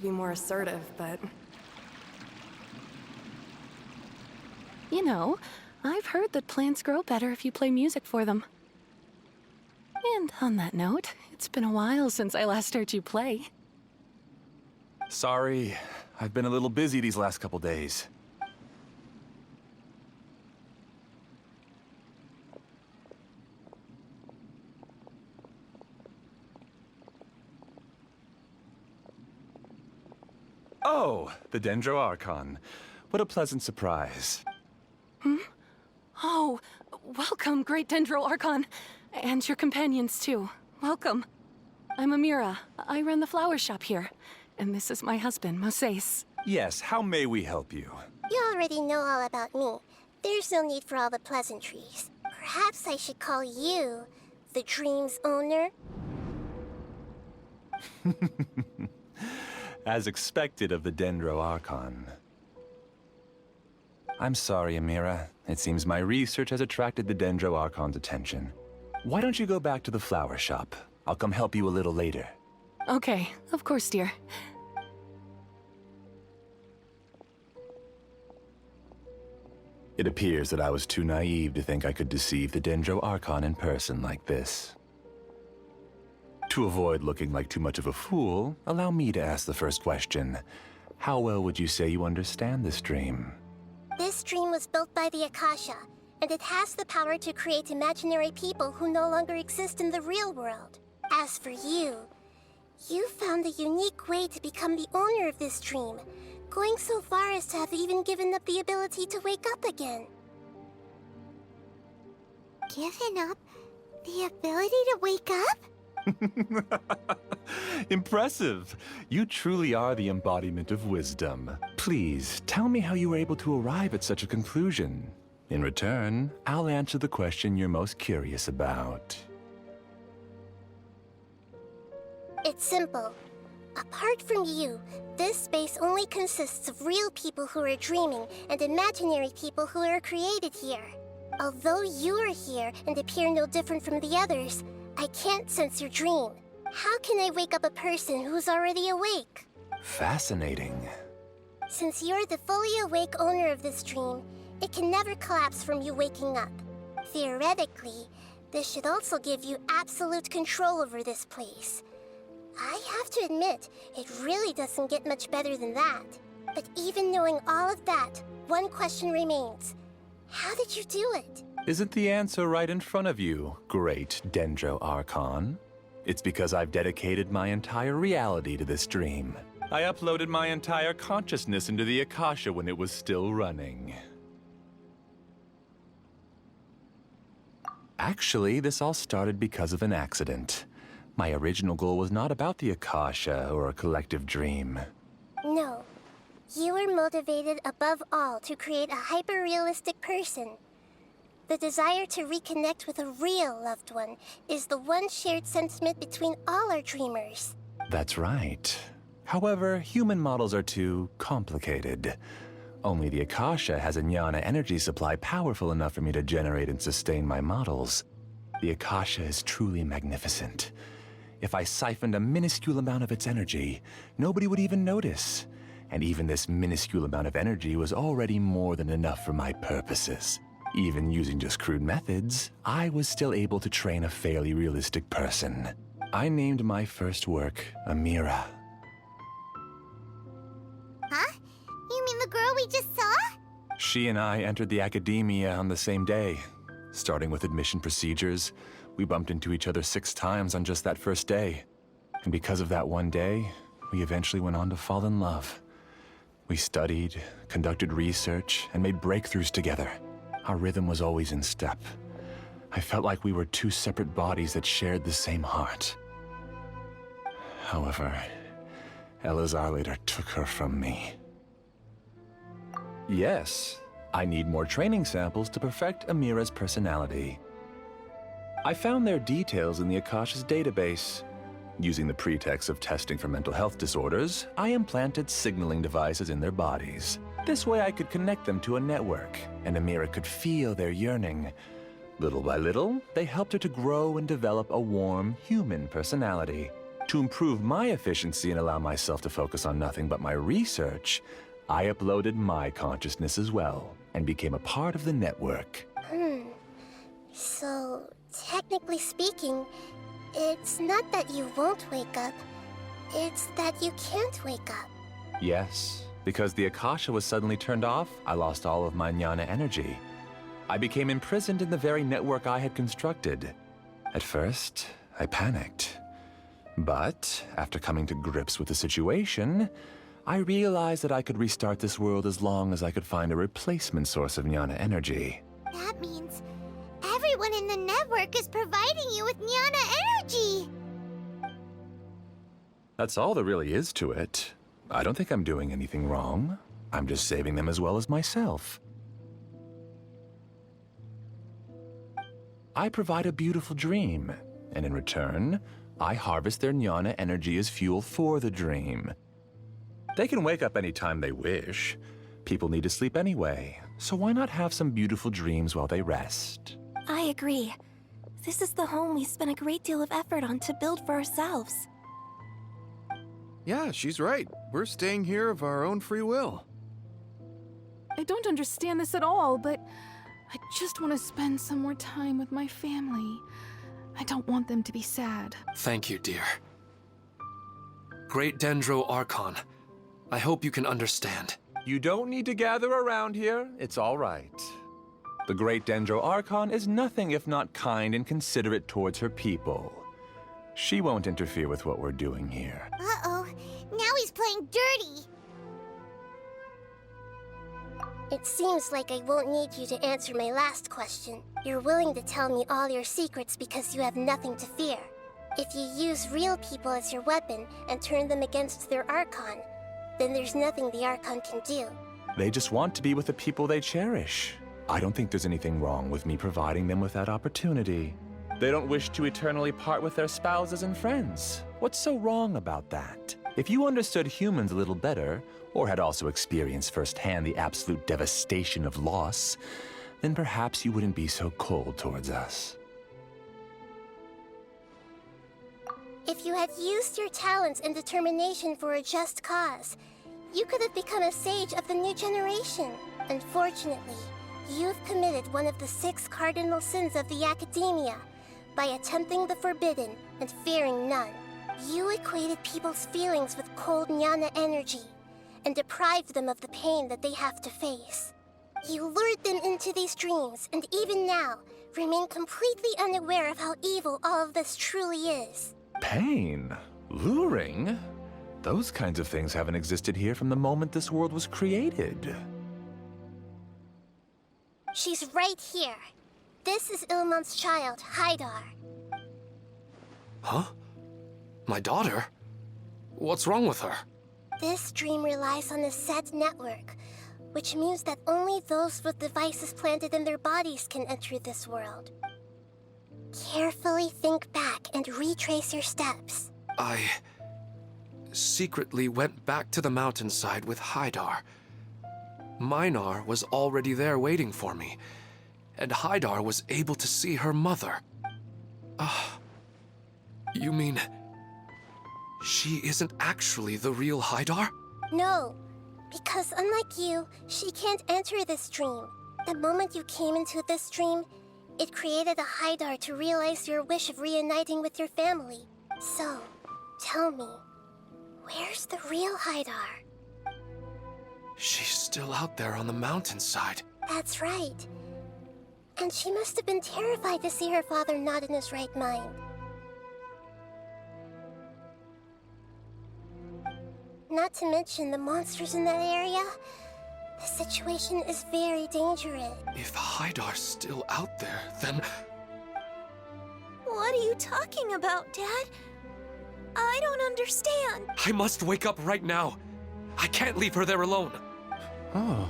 be more assertive, but... You know, I've heard that plants grow better if you play music for them. And on that note, it's been a while since I last heard you play. Sorry, I've been a little busy these last couple days. Oh, the Dendro Archon. What a pleasant surprise. Oh, welcome, Great Dendro Archon. And your companions, too. Welcome. I'm Amira. I run the flower shop here. And this is my husband, Moses. Yes, how may we help you? You already know all about me. There's no need for all the pleasantries. Perhaps I should call you the dream's owner? As expected of the Dendro Archon. I'm sorry, Amira. It seems my research has attracted the Dendro Archon's attention. Why don't you go back to the flower shop? I'll come help you a little later. Okay, of course, dear. It appears that I was too naive to think I could deceive the Dendro Archon in person like this. To avoid looking like too much of a fool, allow me to ask the first question. How well would you say you understand this dream? This dream was built by the Akasha, and it has the power to create imaginary people who no longer exist in the real world. As for you, you found a unique way to become the owner of this dream, going so far as to have even given up the ability to wake up again. Given up the ability to wake up? Impressive! You truly are the embodiment of wisdom. Please, tell me how you were able to arrive at such a conclusion. In return, I'll answer the question you're most curious about. It's simple. Apart from you, this space only consists of real people who are dreaming and imaginary people who are created here. Although you are here and appear no different from the others, I can't sense your dream. How can I wake up a person who's already awake? Fascinating. Since you're the fully awake owner of this dream, it can never collapse from you waking up. Theoretically, this should also give you absolute control over this place. I have to admit, it really doesn't get much better than that. But even knowing all of that, one question remains. How did you do it? Isn't the answer right in front of you, great Dendro Archon? It's because I've dedicated my entire reality to this dream. I uploaded my entire consciousness into the Akasha when it was still running. Actually, this all started because of an accident. My original goal was not about the Akasha or a collective dream. No. You were motivated above all to create a hyper-realistic person. The desire to reconnect with a real loved one is the one shared sentiment between all our dreamers. That's right. However, human models are too complicated. Only the Akasha has a jnana energy supply powerful enough for me to generate and sustain my models. The Akasha is truly magnificent. If I siphoned a minuscule amount of its energy, nobody would even notice. And even this minuscule amount of energy was already more than enough for my purposes. Even using just crude methods, I was still able to train a fairly realistic person. I named my first work Amira. Huh? You mean the girl we just saw? She and I entered the academia on the same day. Starting with admission procedures, we bumped into each other 6 times on just that first day. And because of that one day, we eventually went on to fall in love. We studied, conducted research, and made breakthroughs together. Our rhythm was always in step. I felt like we were 2 separate bodies that shared the same heart. However, Elazar later took her from me. Yes, I need more training samples to perfect Amira's personality. I found their details in the Akasha's database. Using the pretext of testing for mental health disorders, I implanted signaling devices in their bodies. This way I could connect them to a network, and Amira could feel their yearning. Little by little, they helped her to grow and develop a warm, human personality. To improve my efficiency and allow myself to focus on nothing but my research, I uploaded my consciousness as well and became a part of the network. So, technically speaking, it's not that you won't wake up, it's that you can't wake up. Yes, because the Akasha was suddenly turned off, I lost all of my jnana energy. I became imprisoned in the very network I had constructed. At first, I panicked. But, after coming to grips with the situation, I realized that I could restart this world as long as I could find a replacement source of jnana energy. That means everyone in the network is providing you with jnana energy! That's all there really is to it. I don't think I'm doing anything wrong. I'm just saving them as well as myself. I provide a beautiful dream, and in return, I harvest their jnana energy as fuel for the dream. They can wake up anytime they wish. People need to sleep anyway, so why not have some beautiful dreams while they rest? I agree. This is the home we spent a great deal of effort on to build for ourselves. Yeah, she's right. We're staying here of our own free will. I don't understand this at all, but I just want to spend some more time with my family. I don't want them to be sad. Thank you, dear. Great Dendro Archon, I hope you can understand. You don't need to gather around here. It's all right. The Great Dendro Archon is nothing if not kind and considerate towards her people. She won't interfere with what we're doing here. Uh-oh, now he's playing dirty! It seems like I won't need you to answer my last question. You're willing to tell me all your secrets because you have nothing to fear. If you use real people as your weapon and turn them against their Archon, then there's nothing the Archon can do. They just want to be with the people they cherish. I don't think there's anything wrong with me providing them with that opportunity. They don't wish to eternally part with their spouses and friends. What's so wrong about that? If you understood humans a little better, or had also experienced firsthand the absolute devastation of loss, then perhaps you wouldn't be so cold towards us. If you had used your talents and determination for a just cause, you could have become a sage of the new generation. Unfortunately, you've committed one of the 6 cardinal sins of the Academia by attempting the forbidden and fearing none. You equated people's feelings with cold jnana energy and deprived them of the pain that they have to face. You lured them into these dreams, and even now, remain completely unaware of how evil all of this truly is. Pain? Luring? Those kinds of things haven't existed here from the moment this world was created. She's right here. This is Ilmon's child, Haidar. Huh? My daughter? What's wrong with her? This dream relies on a set network, which means that only those with devices planted in their bodies can enter this world. Carefully think back and retrace your steps. I secretly went back to the mountainside with Haidar. Minar was already there waiting for me, and Haidar was able to see her mother. You mean she isn't actually the real Haidar? No, because unlike you, she can't enter this dream. The moment you came into this dream, it created a Haidar to realize your wish of reuniting with your family. So, tell me, where's the real Haidar? She's still out there on the mountainside. That's right. And she must have been terrified to see her father not in his right mind. Not to mention the monsters in that area. The situation is very dangerous. If Haidar's still out there, then... What are you talking about, Dad? I don't understand. I must wake up right now. I can't leave her there alone. Oh.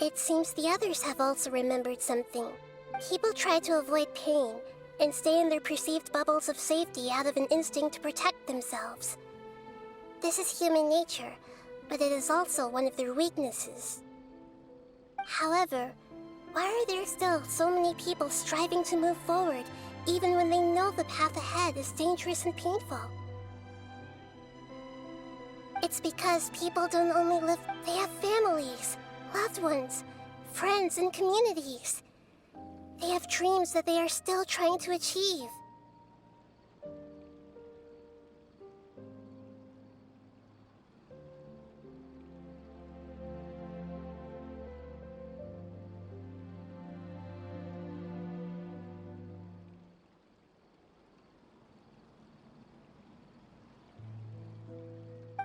It seems the others have also remembered something. People try to avoid pain and stay in their perceived bubbles of safety out of an instinct to protect themselves. This is human nature, but it is also one of their weaknesses. However, why are there still so many people striving to move forward even when they know the path ahead is dangerous and painful. It's because people don't only live, they have families, loved ones, friends, and communities. They have dreams that they are still trying to achieve.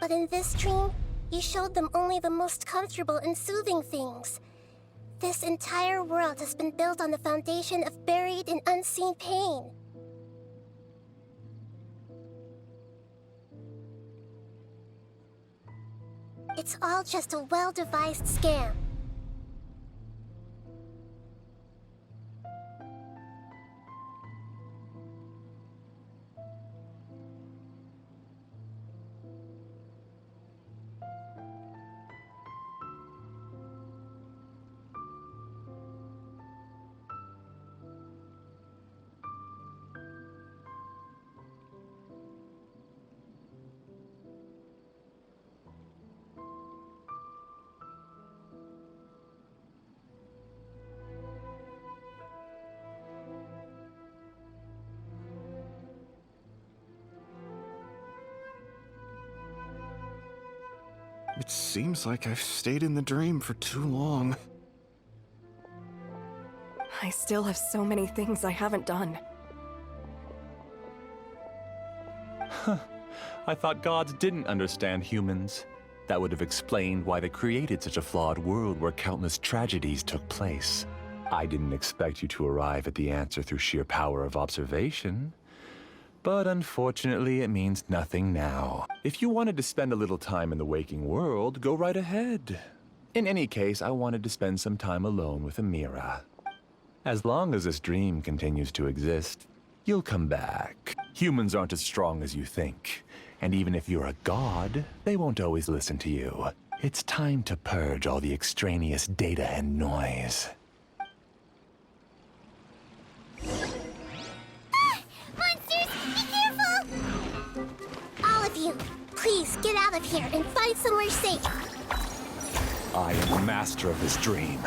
But in this dream, you showed them only the most comfortable and soothing things. This entire world has been built on the foundation of buried and unseen pain. It's all just a well-devised scam. It seems like I've stayed in the dream for too long. I still have so many things I haven't done. I thought gods didn't understand humans. That would have explained why they created such a flawed world where countless tragedies took place. I didn't expect you to arrive at the answer through sheer power of observation. But unfortunately, it means nothing now. If you wanted to spend a little time in the waking world, go right ahead. In any case, I wanted to spend some time alone with Amira. As long as this dream continues to exist, you'll come back. Humans aren't as strong as you think. And even if you're a god, they won't always listen to you. It's time to purge all the extraneous data and noise. Please, get out of here and find somewhere safe. I am the master of this dream.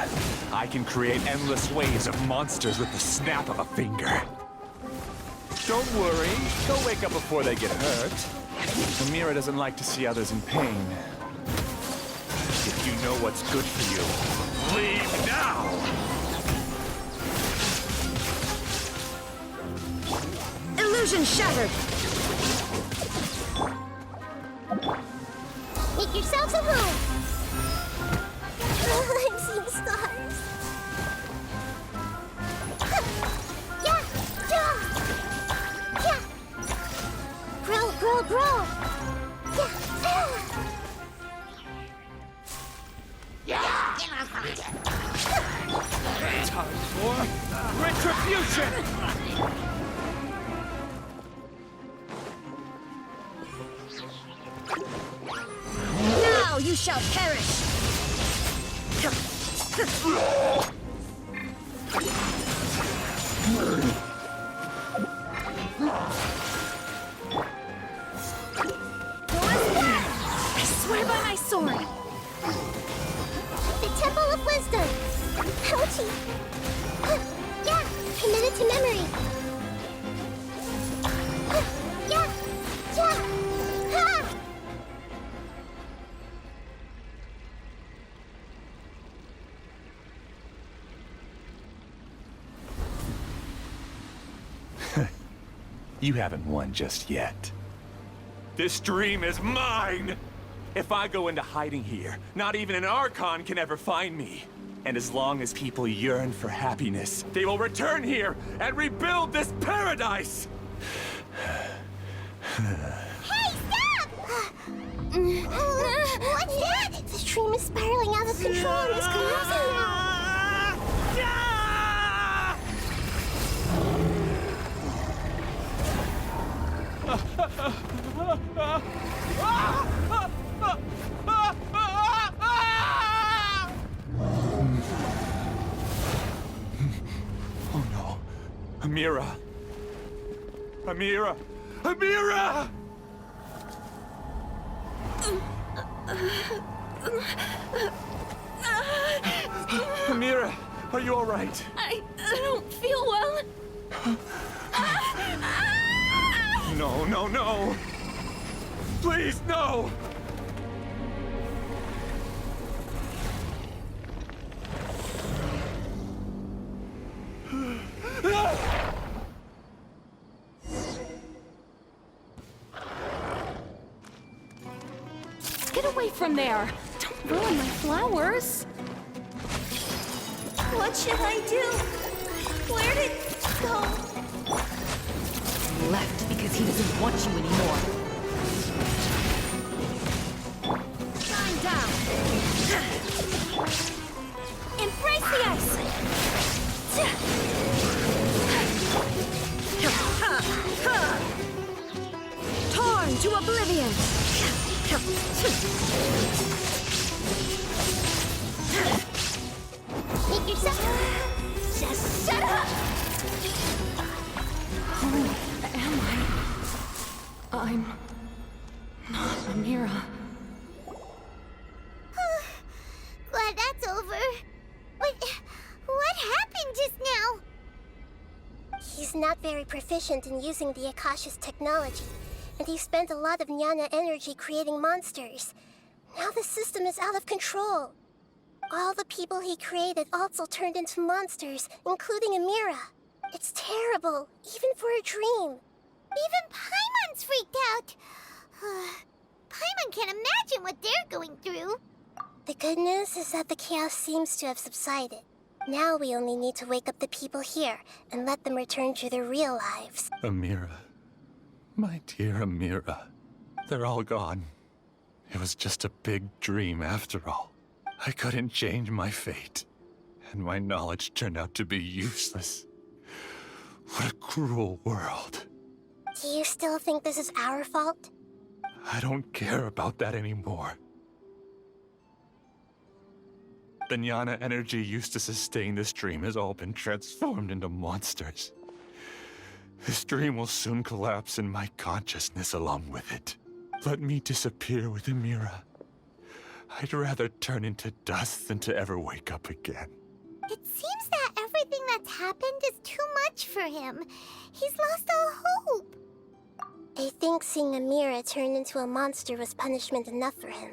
I can create endless waves of monsters with the snap of a finger. Don't worry, they'll wake up before they get hurt. Amira doesn't like to see others in pain. If you know what's good for you, leave now! Illusion shattered! Make yourselves at home! I'm seeing stars. Yeah! Yeah! Yeah! Grow! Yeah! Time for retribution! Now you shall perish! I swear by my sword! The Temple of Wisdom! Ouchie! Yeah! Commit it to memory! Yeah! Ha! You haven't won just yet. This dream is mine! If I go into hiding here, not even an Archon can ever find me. And as long as people yearn for happiness, they will return here and rebuild this paradise! Hey, stop! What's that? The dream is spiraling out of control and is collapsing now. Oh no. Amira, Amira! Amira! Amira, are you all right? I don't feel well. No, no, no! Please, no! Get away from there! Don't ruin my flowers! What should I do? Where did it go? He left because he doesn't want you anymore. Shine down! Embrace the ice! Torn to oblivion! Make yourself. Just shut up! Who am I? I'm not Amira. Glad that's over. But what happened just now? He's not very proficient in using the Akasha's technology, and he spent a lot of Jnana energy creating monsters. Now the system is out of control. All the people he created also turned into monsters, including Amira. It's terrible, even for a dream. Even Paimon's freaked out. Paimon can't imagine what they're going through. The good news is that the chaos seems to have subsided. Now we only need to wake up the people here and let them return to their real lives. Amira. My dear Amira. They're all gone. It was just a big dream after all. I couldn't change my fate, and my knowledge turned out to be useless. What a cruel world. Do you still think this is our fault? I don't care about that anymore. The Jnana energy used to sustain this dream has all been transformed into monsters. This dream will soon collapse and my consciousness along with it. Let me disappear with Amira. I'd rather turn into dust than to ever wake up again. It seems that everything that's happened is too much for him. He's lost all hope. I think seeing Amira turn into a monster was punishment enough for him.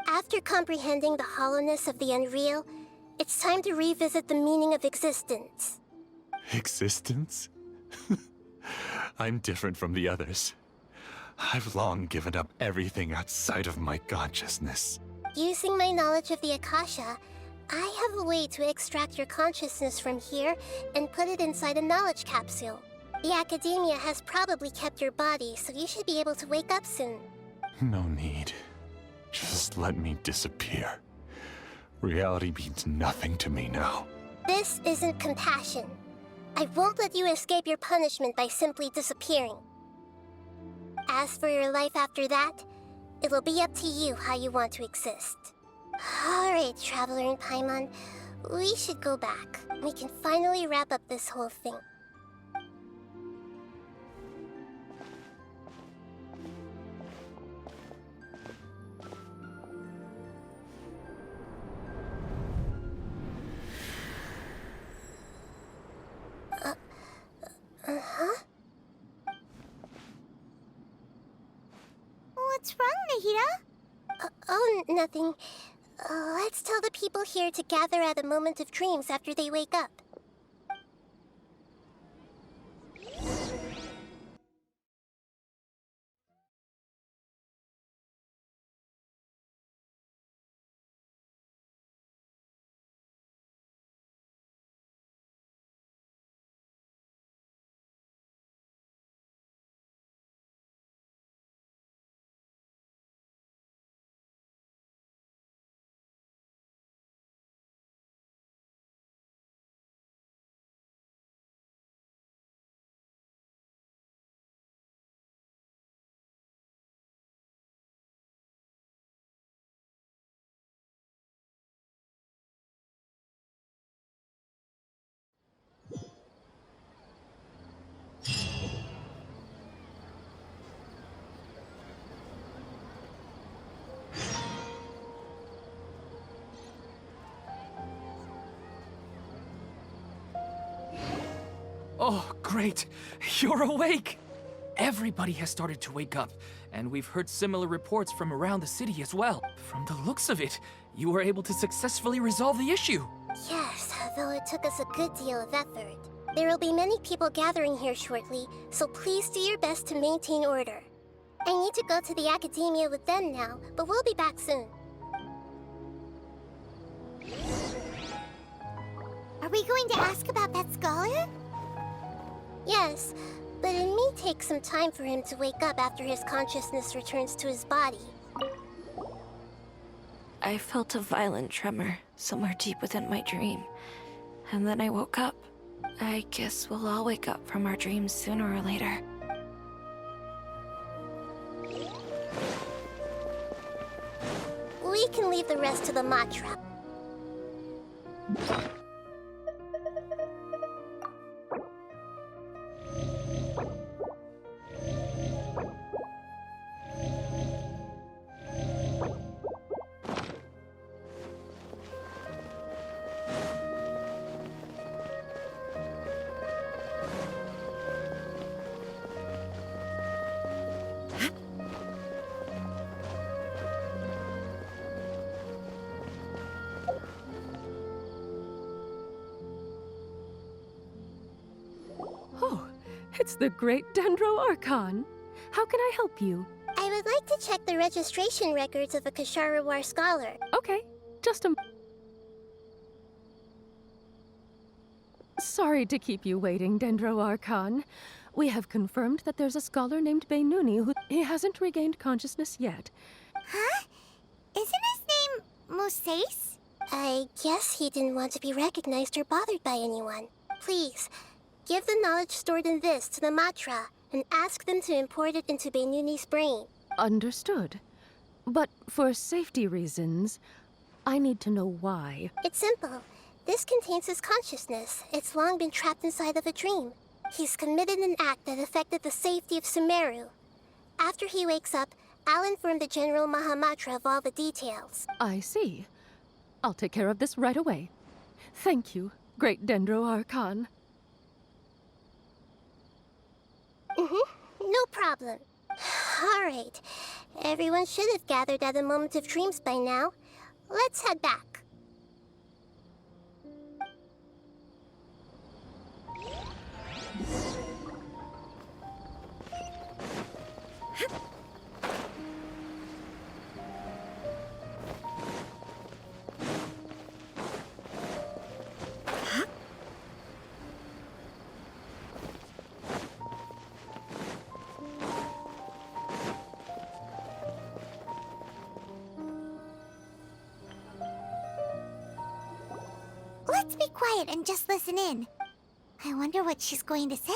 After comprehending the hollowness of the unreal, it's time to revisit the meaning of existence. Existence? I'm different from the others. I've long given up everything outside of my consciousness. Using my knowledge of the Akasha, I have a way to extract your consciousness from here and put it inside a knowledge capsule. The Academia has probably kept your body, so you should be able to wake up soon. No need. Just let me disappear. Reality means nothing to me now. This isn't compassion. I won't let you escape your punishment by simply disappearing. As for your life after that, it'll be up to you how you want to exist. Alright, Traveler and Paimon, we should go back. We can finally wrap up this whole thing. What's wrong, Nahida? Oh, nothing. Let's tell the people here to gather at a moment of dreams after they wake up. Great! You're awake! Everybody has started to wake up, and we've heard similar reports from around the city as well. From the looks of it, you were able to successfully resolve the issue. Yes, though it took us a good deal of effort. There will be many people gathering here shortly, so please do your best to maintain order. I need to go to the academia with them now, but we'll be back soon. Are we going to ask about that scholar? Yes, but it may take some time for him to wake up after his consciousness returns to his body. I felt a violent tremor somewhere deep within my dream. And then I woke up. I guess we'll all wake up from our dreams sooner or later. We can leave the rest to the Matra. Oh, it's the great Dendro Archon. How can I help you? I would like to check the registration records of a Kasharawar scholar. Okay, just a... Sorry to keep you waiting, Dendro Archon. We have confirmed that there's a scholar named Beinuni who... He hasn't regained consciousness yet. Huh? Isn't his name Moseis? I guess he didn't want to be recognized or bothered by anyone. Please, give the knowledge stored in this to the Matra and ask them to import it into Beinuni's brain. Understood. But for safety reasons, I need to know why. It's simple. This contains his consciousness. It's long been trapped inside of a dream. He's committed an act that affected the safety of Sumeru. After he wakes up, I'll inform the General Mahamatra of all the details. I see. I'll take care of this right away. Thank you, great Dendro Archon. No problem. All right. Everyone should have gathered at a moment of dreams by now. Let's head back. Let's be quiet and just listen in. I wonder what she's going to say.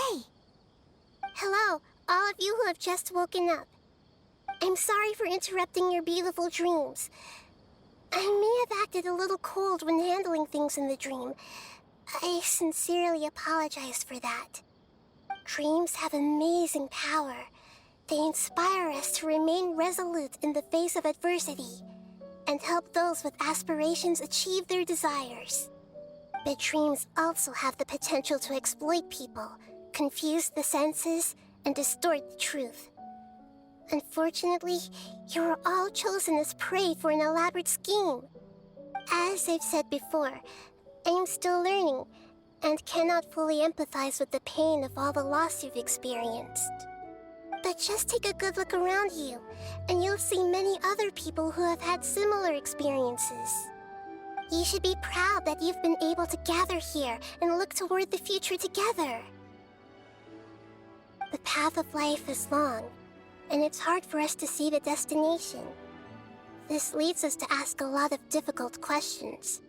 Hello, all of you who have just woken up. I'm sorry for interrupting your beautiful dreams. I may have acted a little cold when handling things in the dream. I sincerely apologize for that. Dreams have amazing power. They inspire us to remain resolute in the face of adversity and help those with aspirations achieve their desires. But dreams also have the potential to exploit people, confuse the senses, and distort the truth. Unfortunately, you were all chosen as prey for an elaborate scheme. As I've said before, I am still learning and cannot fully empathize with the pain of all the loss you've experienced. But just take a good look around you, and you'll see many other people who have had similar experiences. You should be proud that you've been able to gather here and look toward the future together. The path of life is long, and it's hard for us to see the destination. This leads us to ask a lot of difficult questions.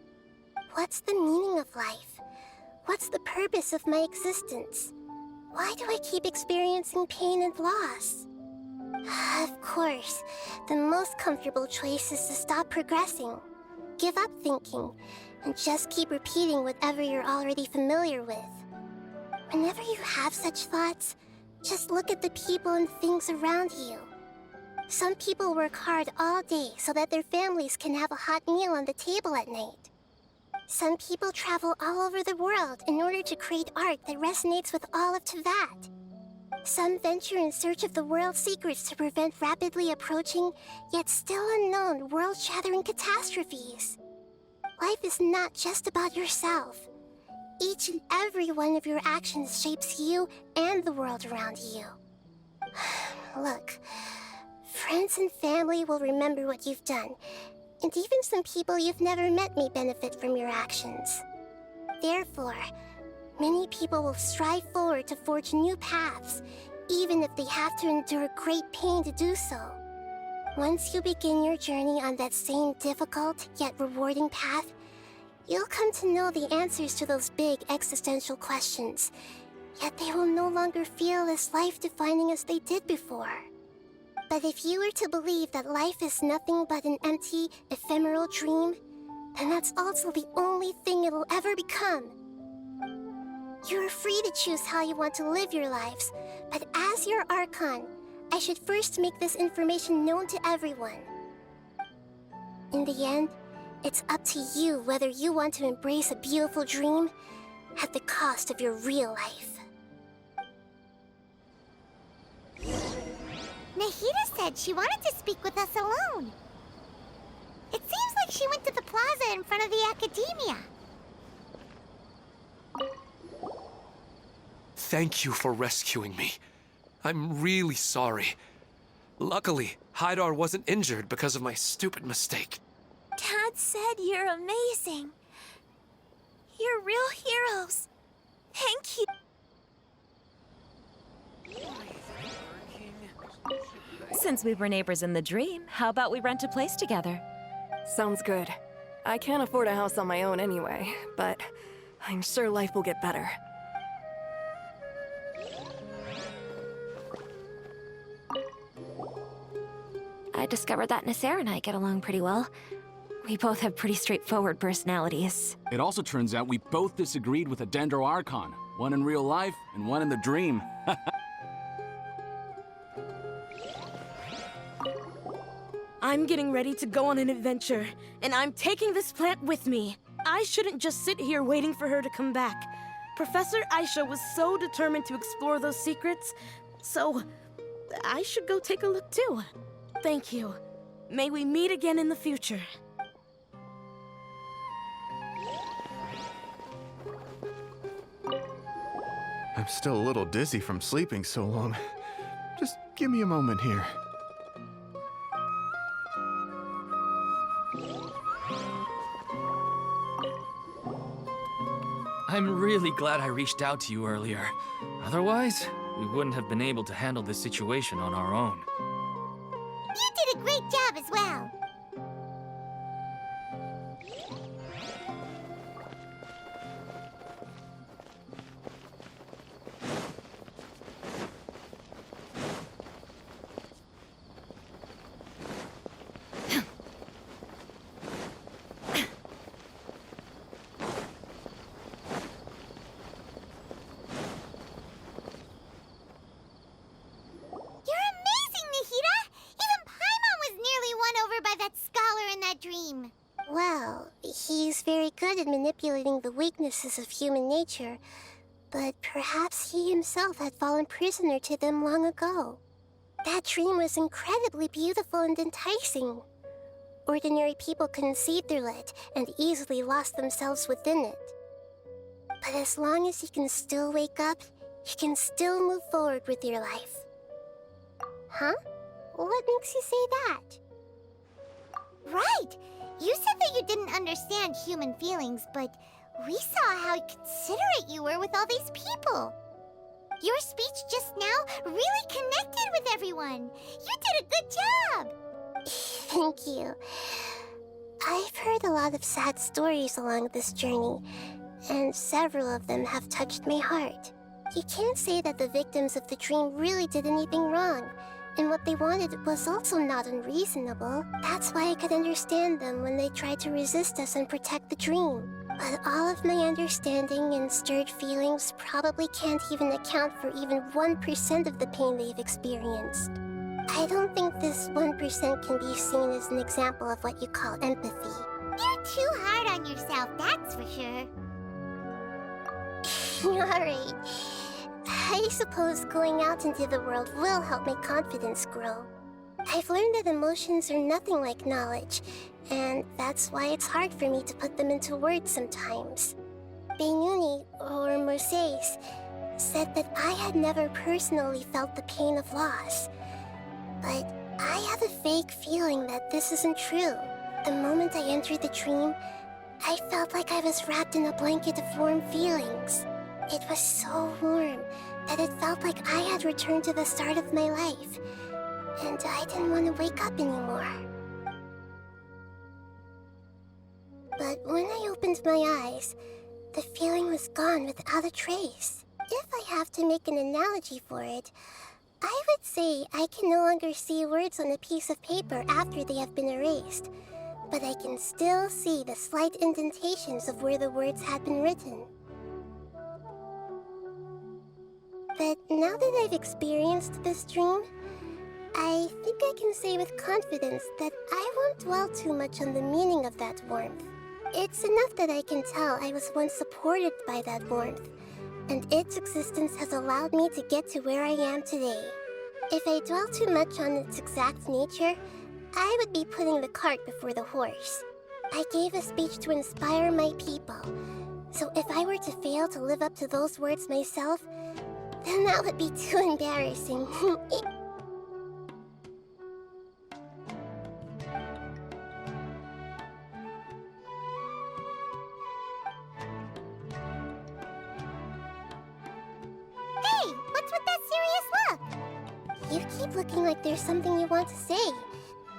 What's the meaning of life? What's the purpose of my existence? Why do I keep experiencing pain and loss? Of course, the most comfortable choice is to stop progressing. Give up thinking, and just keep repeating whatever you're already familiar with. Whenever you have such thoughts, just look at the people and things around you. Some people work hard all day so that their families can have a hot meal on the table at night. Some people travel all over the world in order to create art that resonates with all of Teyvat. Some venture in search of the world's secrets to prevent rapidly approaching, yet still unknown, world-shattering catastrophes. Life is not just about yourself. Each and every one of your actions shapes you and the world around you. Look, friends and family will remember what you've done, and even some people you've never met may benefit from your actions. Therefore, many people will strive forward to forge new paths, even if they have to endure great pain to do so. Once you begin your journey on that same difficult yet rewarding path, you'll come to know the answers to those big existential questions, yet they will no longer feel as life-defining as they did before. But if you were to believe that life is nothing but an empty, ephemeral dream, then that's also the only thing it'll ever become. You are free to choose how you want to live your lives, but as your Archon, I should first make this information known to everyone. In the end, it's up to you whether you want to embrace a beautiful dream at the cost of your real life. Nahida said she wanted to speak with us alone. It seems like she went to the plaza in front of the academia. Thank you for rescuing me. I'm really sorry. Luckily, Hydar wasn't injured because of my stupid mistake. Dad said you're amazing. You're real heroes. Thank you. Since we were neighbors in the dream, how about we rent a place together? Sounds good. I can't afford a house on my own anyway, but I'm sure life will get better. I discovered that Nasser and I get along pretty well. We both have pretty straightforward personalities. It also turns out we both disagreed with a Dendro Archon. One in real life, and one in the dream. I'm getting ready to go on an adventure, and I'm taking this plant with me. I shouldn't just sit here waiting for her to come back. Professor Aisha was so determined to explore those secrets, so I should go take a look too. Thank you. May we meet again in the future. I'm still a little dizzy from sleeping so long. Just give me a moment here. I'm really glad I reached out to you earlier. Otherwise, we wouldn't have been able to handle this situation on our own. You did a great job as well. Well, he's very good at manipulating the weaknesses of human nature, but perhaps he himself had fallen prisoner to them long ago. That dream was incredibly beautiful and enticing. Ordinary people couldn't see through it and easily lost themselves within it. But as long as you can still wake up, you can still move forward with your life. Huh? What makes you say that? Right! You said that you didn't understand human feelings, but we saw how considerate you were with all these people. Your speech just now really connected with everyone. You did a good job! Thank you. I've heard a lot of sad stories along this journey, and several of them have touched my heart. You can't say that the victims of the dream really did anything wrong, and what they wanted was also not unreasonable. That's why I could understand them when they tried to resist us and protect the dream. But all of my understanding and stirred feelings probably can't even account for even 1% of the pain they've experienced. I don't think this 1% can be seen as an example of what you call empathy. You're too hard on yourself, that's for sure. Alright. I suppose going out into the world will help my confidence grow. I've learned that emotions are nothing like knowledge, and that's why it's hard for me to put them into words sometimes. Benuni, or Mercedes, said that I had never personally felt the pain of loss. But I have a vague feeling that this isn't true. The moment I entered the dream, I felt like I was wrapped in a blanket of warm feelings. It was so warm that it felt like I had returned to the start of my life, and I didn't want to wake up anymore. But when I opened my eyes, the feeling was gone without a trace. If I have to make an analogy for it, I would say I can no longer see words on a piece of paper after they have been erased, but I can still see the slight indentations of where the words had been written. But now that I've experienced this dream, I think I can say with confidence that I won't dwell too much on the meaning of that warmth. It's enough that I can tell I was once supported by that warmth, and its existence has allowed me to get to where I am today. If I dwell too much on its exact nature, I would be putting the cart before the horse. I gave a speech to inspire my people, so if I were to fail to live up to those words myself, then that would be too embarrassing. Hey, what's with that serious look? You keep looking like there's something you want to say.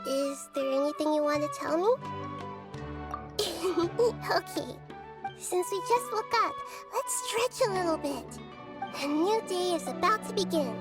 Is there anything you want to tell me? Okay. Since we just woke up, let's stretch a little bit. A new day is about to begin.